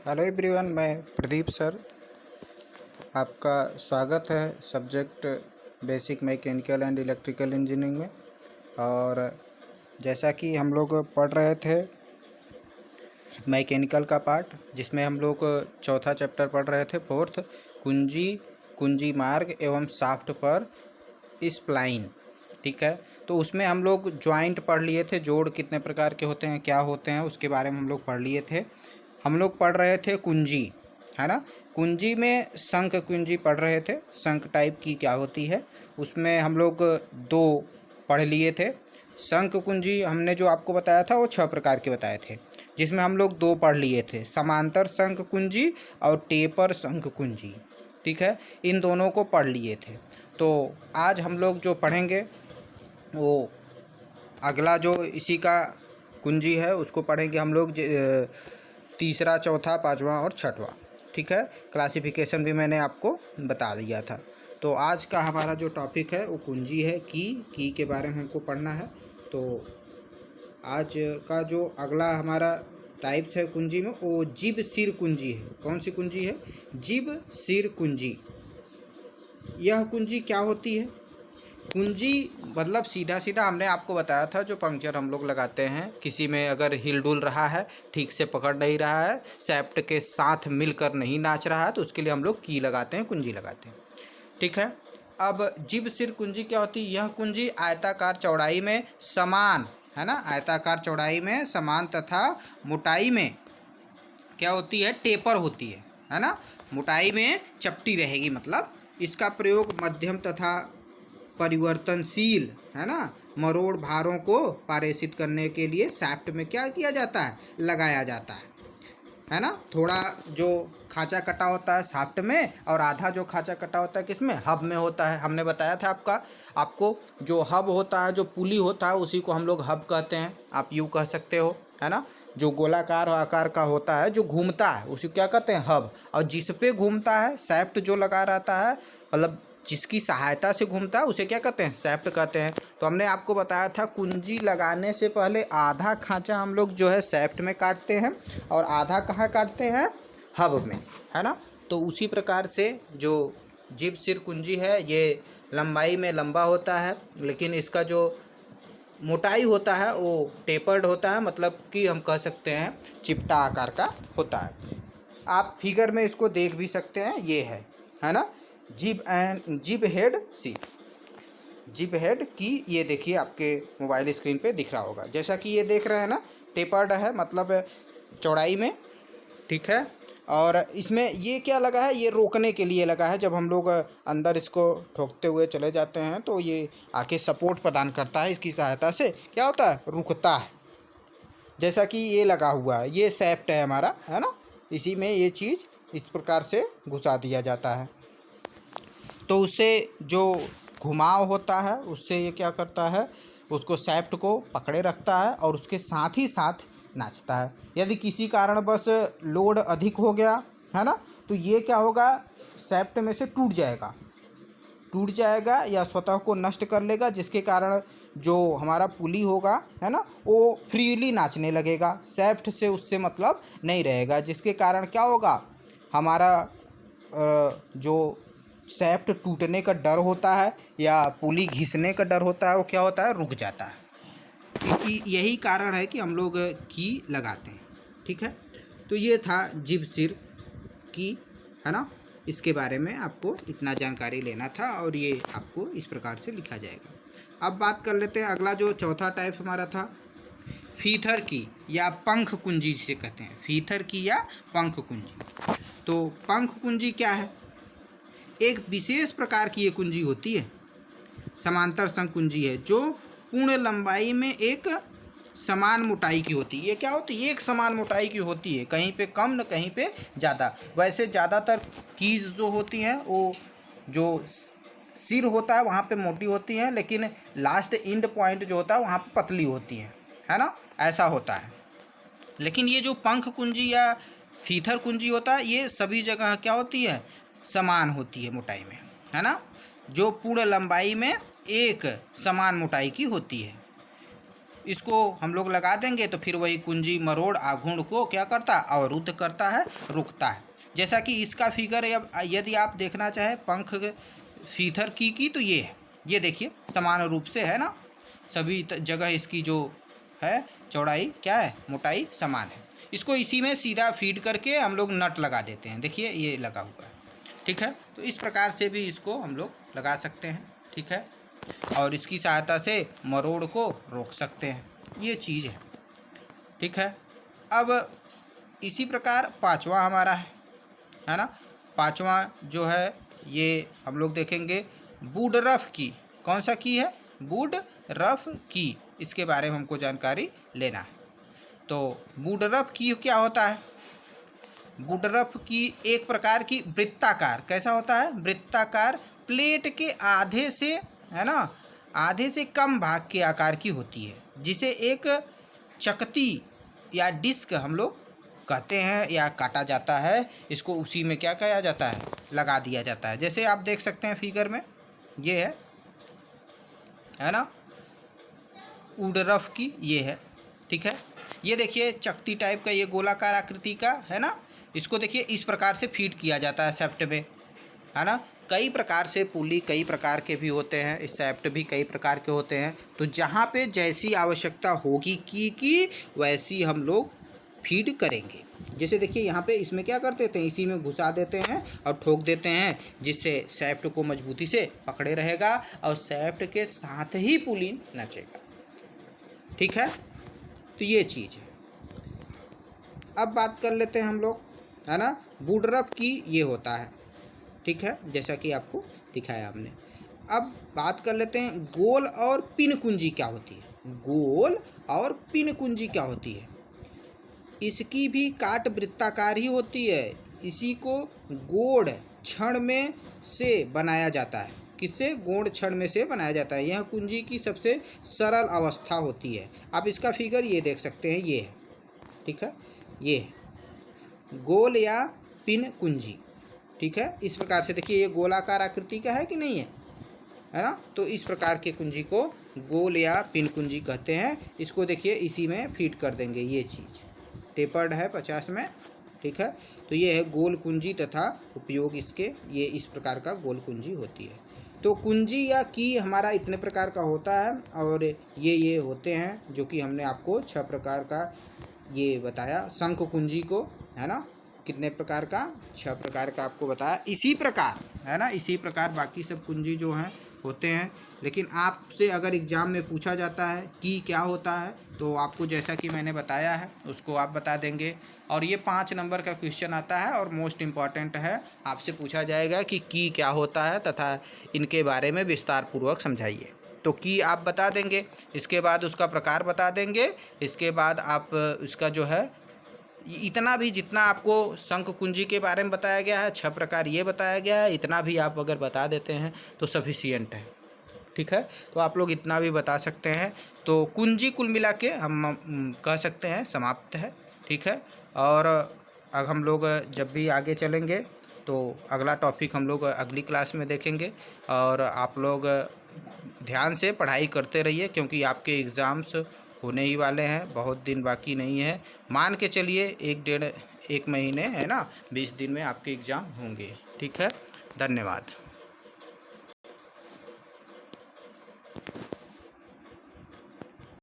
Hello everyone, मैं Pradeep sir. आपका स्वागत है subject basic mechanical and electrical engineering में। और जैसा कि हम लोग पढ़ रहे थे मैकेनिकल का पार्ट, जिसमें हम लोग चौथा चैप्टर पढ़ रहे थे, फोर्थ, कुंजी मार्ग एवं शाफ्ट पर स्प्लाइन। ठीक है, तो उसमें हम लोग जॉइंट पढ़ लिए थे, जोड़ कितने प्रकार के होते हैं, क्या होते हैं, उसके बारे में हम लोग पढ़ लिए थे। हम लोग पढ़ रहे थे कुंजी, है ना। कुंजी में शंख कुंजी पढ़ रहे थे, शंख टाइप की क्या होती है, उसमें हम लोग दो पढ़ लिए थे। शंख कुंजी हमने जो आपको बताया था वो 6 प्रकार के बताए थे, जिसमें हम लोग 2 पढ़ लिए थे, समांतर शंख कुंजी और टेपर शंख कुंजी। ठीक है, इन दोनों को पढ़ लिए थे। तो आज हम लोग जो पढ़ेंगे वो अगला जो इसी का कुंजी है उसको पढ़ेंगे हम लोग, तीसरा, चौथा, पांचवा और छठवां। ठीक है, क्लासिफिकेशन भी मैंने आपको बता दिया था। तो आज का हमारा जो टॉपिक है वो कुंजी है, की के बारे में हमको पढ़ना है। तो आज का जो अगला हमारा टाइप्स है कुंजी में, वो जिब सिर कुंजी है। कौन सी कुंजी है? जिब सिर कुंजी। यह कुंजी क्या होती है? कुंजी मतलब सीधा सीधा हमने आपको बताया था, जो पंक्चर हम लोग लगाते हैं, किसी में अगर हिल डुल रहा है, ठीक से पकड़ नहीं रहा है, सैफ्ट के साथ मिलकर नहीं नाच रहा है, तो उसके लिए हम लोग की लगाते हैं, कुंजी लगाते हैं। ठीक है, अब जिब सिर कुंजी क्या होती है? यह कुंजी आयताकार चौड़ाई में समान, है ना, आयताकार चौड़ाई में समान तथा मोटाई में क्या होती है? टेपर होती है ना। मोटाई में चपटी रहेगी, मतलब इसका प्रयोग मध्यम तथा परिवर्तनशील, है ना, मरोड़ भारों को पारेषित करने के लिए शाफ्ट में क्या किया जाता है? लगाया जाता है ना। थोड़ा जो खांचा कटा होता है शाफ्ट में, और आधा जो खांचा कटा होता है किसमें? हब में होता है। हमने बताया था आपको जो हब होता है, जो पुली होता है, उसी को हम लोग हब कहते हैं। आप यूँ कह सकते हो, है ना। जो गोलाकार आकार का होता है, जो घूमता है, उसी क्या कहते हैं? हब। और जिस पे घूमता है शाफ्ट, जो लगा रहता है, मतलब जिसकी सहायता से घूमता है, उसे क्या कहते हैं? शाफ्ट कहते हैं। तो हमने आपको बताया था कुंजी लगाने से पहले आधा खांचा हम लोग जो है शाफ्ट में काटते हैं, और आधा कहाँ काटते हैं? हब में, है ना। तो उसी प्रकार से जो जिब सिर कुंजी है, ये लंबाई में लंबा होता है, लेकिन इसका जो मोटाई होता है वो टेपर्ड होता है, मतलब कि हम कह सकते हैं चिपटा आकार का होता है। आप फिगर में इसको देख भी सकते हैं, ये है ना, जिब हेड सी, जिब हेड की। ये देखिए आपके मोबाइल स्क्रीन पे दिख रहा होगा, जैसा कि ये देख रहे हैं ना, टेपर्ड है, मतलब चौड़ाई में। ठीक है, और इसमें ये क्या लगा है? ये रोकने के लिए लगा है। जब हम लोग अंदर इसको ठोकते हुए चले जाते हैं तो ये आके सपोर्ट प्रदान करता है, इसकी सहायता से क्या होता है? रुकता है। जैसा कि ये लगा हुआ है, ये शाफ्ट है हमारा, है ना, इसी में ये चीज़ इस प्रकार से घुसा दिया जाता है। तो उससे जो घुमाव होता है, उससे ये क्या करता है? उसको शाफ्ट को पकड़े रखता है और उसके साथ ही साथ नाचता है। यदि किसी कारणवश लोड अधिक हो गया, है ना, तो ये क्या होगा? शाफ्ट में से टूट जाएगा या स्वतः को नष्ट कर लेगा, जिसके कारण जो हमारा पुली होगा, है ना, वो फ्रीली नाचने लगेगा, शाफ्ट से उससे मतलब नहीं रहेगा, जिसके कारण क्या होगा? हमारा जो शाफ्ट टूटने का डर होता है या पुली घिसने का डर होता है, वो क्या होता है? रुक जाता है। क्योंकि यही कारण है कि हम लोग की लगाते हैं। ठीक है, तो ये था जिब सिर की, है ना। इसके बारे में आपको इतना जानकारी लेना था, और ये आपको इस प्रकार से लिखा जाएगा। अब बात कर लेते हैं अगला, जो चौथा टाइप हमारा था, फीथर की या पंख कुंजी से कहते हैं, फीथर की या पंख कुंजी। तो पंख कुंजी क्या है? एक विशेष प्रकार की ये कुंजी होती है, समांतर शंख कुंजी है, जो पूर्ण लंबाई में एक समान मोटाई की होती है। ये क्या होती है? एक समान मोटाई की होती है, कहीं पे कम न कहीं पे ज़्यादा। वैसे ज़्यादातर कीज जो होती हैं, वो जो सिर होता है वहाँ पे मोटी होती हैं, लेकिन लास्ट इंड पॉइंट जो होता है वहाँ पे पतली होती है ना, ऐसा होता है। लेकिन ये जो पंख कुंजी या फीथर कुंजी होता है, ये सभी जगह क्या होती है? समान होती है मोटाई में, है ना, जो पूर्ण लंबाई में एक समान मोटाई की होती है। इसको हम लोग लगा देंगे तो फिर वही कुंजी मरोड़ आघूर्ण को क्या करता है, अवरुद्ध करता है, रुकता है। जैसा कि इसका फिगर यदि आप देखना चाहें पंख सीथर की तो ये है, ये देखिए समान रूप से है ना, सभी जगह इसकी जो है चौड़ाई क्या है, मोटाई समान है। इसको इसी में सीधा फीड करके हम लोग नट लगा देते हैं, देखिए ये लगा हुआ है, ठीक है। तो इस प्रकार से भी इसको हम लोग लगा सकते हैं, ठीक है, और इसकी सहायता से मरोड़ को रोक सकते हैं, ये चीज़ है, ठीक है। अब इसी प्रकार पांचवा हमारा है ना, पांचवा जो है ये हम लोग देखेंगे वुड रफ की। कौन सा की है, वुड रफ की, इसके बारे में हमको जानकारी लेना है। तो वुड रफ की क्या होता है, वुड रफ की एक प्रकार की वृत्ताकार, कैसा होता है, वृत्ताकार प्लेट के आधे से है ना, आधे से कम भाग के आकार की होती है, जिसे एक चकती या डिस्क हम लोग कहते हैं या काटा जाता है। इसको उसी में क्या किया जाता है, लगा दिया जाता है। जैसे आप देख सकते हैं फिगर में ये है ना, वुड रफ की ये है, ठीक है। ये देखिए चकती टाइप का, ये गोलाकार आकृति का है ना, इसको देखिए इस प्रकार से फीड किया जाता है सेफ्ट में, है ना। कई प्रकार से पुली कई प्रकार के भी होते हैं, इस सेफ्ट भी कई प्रकार के होते हैं। तो जहाँ पे जैसी आवश्यकता होगी की वैसी हम लोग फीड करेंगे। जैसे देखिए यहाँ पे इसमें क्या कर देते हैं, इसी में घुसा देते हैं और ठोक देते हैं, जिससे सेफ्ट को मजबूती से पकड़े रहेगा और सेफ्ट के साथ ही पुलिन नचेगा, ठीक है। तो ये चीज़ है। अब बात कर लेते हैं हम लोग, है ना, वुड रफ की ये होता है, ठीक है, जैसा कि आपको दिखाया हमने। अब बात कर लेते हैं गोल और पिन कुंजी क्या होती है। गोल और पिन कुंजी क्या होती है, इसकी भी काट वृत्ताकार ही होती है। इसी को गोड़ छड़ में से बनाया जाता है। किससे, गोड़ छड़ में से बनाया जाता है। यह कुंजी की सबसे सरल अवस्था होती है। आप इसका फिगर ये देख सकते हैं, ये है, ठीक है, ये है गोल या पिन कुंजी, ठीक है। इस प्रकार से देखिए ये गोलाकार आकृति का है कि नहीं है ना। तो इस प्रकार के कुंजी को गोल या पिन कुंजी कहते हैं। इसको देखिए इसी में फीड कर देंगे, ये चीज़ टेपर्ड है 50 में, ठीक है। तो ये है गोल कुंजी तथा उपयोग इसके, ये इस प्रकार का गोल कुंजी होती है। तो कुंजी या की हमारा इतने प्रकार का होता है, और ये होते हैं जो कि हमने आपको 6 प्रकार का ये बताया। शंख कुंजी को है ना, कितने प्रकार का, 6 प्रकार का आपको बताया। इसी प्रकार है ना, इसी प्रकार बाकी सब कुंजी जो हैं होते हैं। लेकिन आपसे अगर एग्ज़ाम में पूछा जाता है कि क्या होता है, तो आपको जैसा कि मैंने बताया है उसको आप बता देंगे। और ये 5 नंबर का क्वेश्चन आता है और मोस्ट इम्पॉर्टेंट है। आपसे पूछा जाएगा कि की क्या होता है तथा इनके बारे में विस्तार पूर्वक समझाइए। तो की आप बता देंगे, इसके बाद उसका प्रकार बता देंगे, इसके बाद आप इसका जो है इतना भी जितना आपको शंख कुंजी के बारे में बताया गया है, 6 प्रकार ये बताया गया है, इतना भी आप अगर बता देते हैं तो सफिशिएंट है, ठीक है। तो आप लोग इतना भी बता सकते हैं। तो कुंजी कुल मिला के हम कह सकते हैं समाप्त है, ठीक है। और अब हम लोग जब भी आगे चलेंगे तो अगला टॉपिक हम लोग अगली क्लास में देखेंगे। और आप लोग ध्यान से पढ़ाई करते रहिए, क्योंकि आपके एग्ज़ाम्स होने ही वाले हैं, बहुत दिन बाकी नहीं है। मान के चलिए 1 महीने है ना, 20 दिन में आपके एग्ज़ाम होंगे, ठीक है। धन्यवाद।